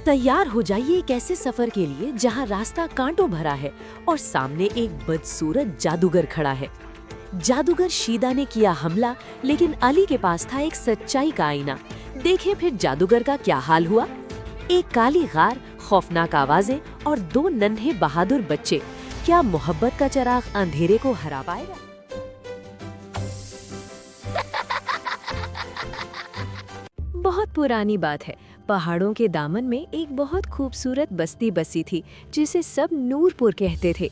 तैयार हो जाइए एक ऐसे सफर के लिए जहां रास्ता कांटों भरा है और सामने एक बदसूरत जादूगर खड़ा है। जादूगर शीदा ने किया हमला, लेकिन अली के पास था एक सच्चाई का आईना। देखिए फिर जादूगर का क्या हाल हुआ। एक काली गार, खौफनाक आवाजें और दो नन्हे बहादुर बच्चे। क्या मोहब्बत का चिराग अंधेरे को हरा पाएगा? बहुत पुरानी बात है। पहाड़ों के दामन में एक बहुत खूबसूरत बस्ती बसी थी जिसे सब नूरपुर कहते थे।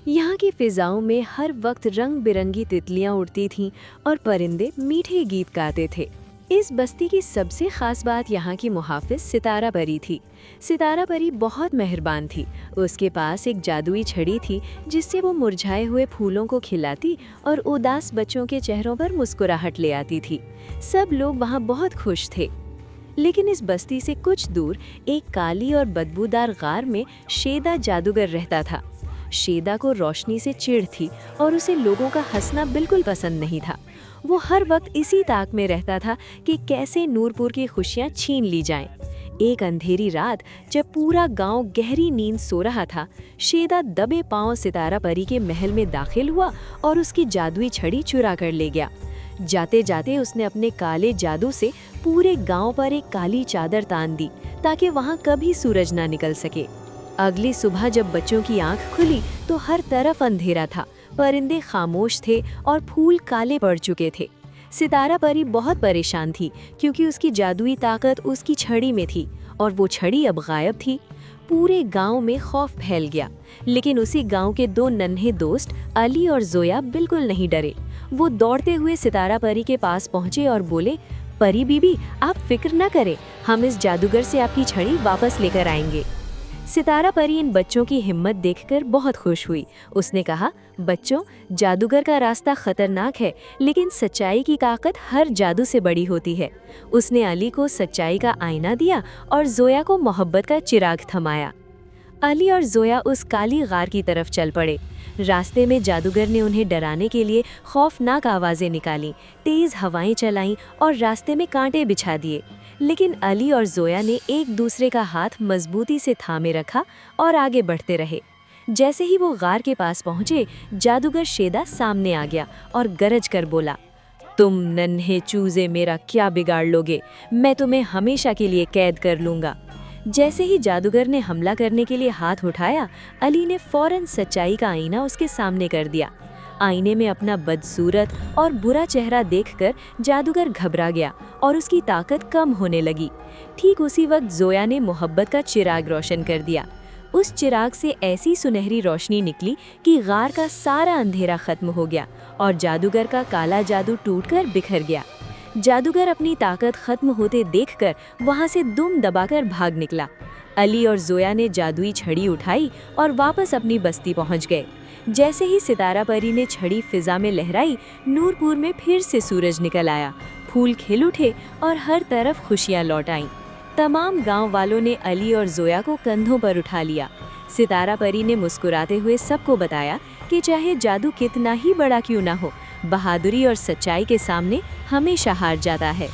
यहाँ की फिजाओं में हर वक्त रंग बिरंगी तितलियाँ उड़ती थीं और परिंदे मीठे गीत गाते थे। इस बस्ती की सबसे खास बात यहाँ की मुहाफिज सितारा परी थी। सितारा परी बहुत मेहरबान थी। उसके पास एक जादुई छड़ी थी जिससे वो मुरझाए हुए फूलों को खिलाती और उदास बच्चों के चेहरों पर मुस्कुराहट ले आती थी। सब लोग वहाँ बहुत खुश थे। लेकिन इस बस्ती से कुछ दूर एक काली और बदबूदार गार में शेदा जादूगर रहता था। शेदा को रोशनी से चिढ़ थी और उसे लोगों का हंसना बिल्कुल पसंद नहीं था। वो हर वक्त इसी ताक में रहता था कि कैसे नूरपुर की खुशियां छीन ली जाएं। एक अंधेरी रात जब पूरा गांव गहरी नींद सो रहा था, शेदा दबे पांव सितारा परी के महल में दाखिल हुआ और उसकी जादुई छड़ी चुरा कर ले गया। जाते जाते उसने अपने काले जादू से पूरे गांव पर एक काली चादर तान दी ताकि वहां कभी सूरज ना निकल सके। अगली सुबह जब बच्चों की आंख खुली तो हर तरफ अंधेरा था। परिंदे खामोश थे और फूल काले पड़ चुके थे। सितारा परी बहुत परेशान थी क्योंकि उसकी जादुई ताकत उसकी छड़ी में थी और वो छड़ी अब गायब थी। पूरे गांव में खौफ फैल गया, लेकिन उसी गांव के दो नन्हे दोस्त अली और जोया बिल्कुल नहीं डरे। वो दौड़ते हुए सितारा परी के पास पहुंचे और बोले, परी बीबी, आप फिक्र न करें, हम इस जादूगर से आपकी छड़ी वापस लेकर आएंगे। सितारा परी इन बच्चों की हिम्मत देखकर बहुत खुश हुई। उसने कहा, बच्चों, जादूगर का रास्ता खतरनाक है, लेकिन सच्चाई की ताकत हर जादू से बड़ी होती है। उसने अली को सच्चाई का आईना दिया और जोया को मोहब्बत का चिराग थमाया। अली और जोया उस काली गार की तरफ चल पड़े। रास्ते में जादूगर ने उन्हें डराने के लिए खौफनाक आवाज़ें निकालीं, तेज़ हवाएं चलाईं और रास्ते में कांटे बिछा दिए। लेकिन अली और जोया ने एक दूसरे का हाथ मजबूती से थामे रखा और आगे बढ़ते रहे। जैसे ही वो गार के पास पहुंचे, जादूगर शेदा सामने आ गया और गरज कर बोला, तुम नन्हे चूजे मेरा क्या बिगाड़ लोगे? मैं तुम्हें हमेशा के लिए कैद कर लूँगा। जैसे ही जादूगर ने हमला करने के लिए हाथ उठाया, अली ने फौरन सच्चाई का आईना उसके सामने कर दिया। आईने में अपना बदसूरत और बुरा चेहरा देखकर जादूगर घबरा गया और उसकी ताकत कम होने लगी। ठीक उसी वक्त जोया ने मोहब्बत का चिराग रोशन कर दिया। उस चिराग से ऐसी सुनहरी रोशनी निकली कि गार का सारा अंधेरा खत्म हो गया और जादूगर का काला जादू टूटकर बिखर गया। जादूगर अपनी ताकत खत्म होते देखकर वहां से दुम दबाकर भाग निकला। अली और जोया ने जादुई छड़ी उठाई और वापस अपनी बस्ती पहुंच गए। जैसे ही सितारा परी ने छड़ी फिजा में लहराई, नूरपुर में फिर से सूरज निकल आया, फूल खिल उठे और हर तरफ खुशियां लौट आईं। तमाम गांव वालों ने अली और जोया को कंधों पर उठा लिया। सितारा परी ने मुस्कुराते हुए सबको बताया कि चाहे जादू कितना ही बड़ा क्यों ना हो, बहादुरी और सच्चाई के सामने हमेशा हार जाता है।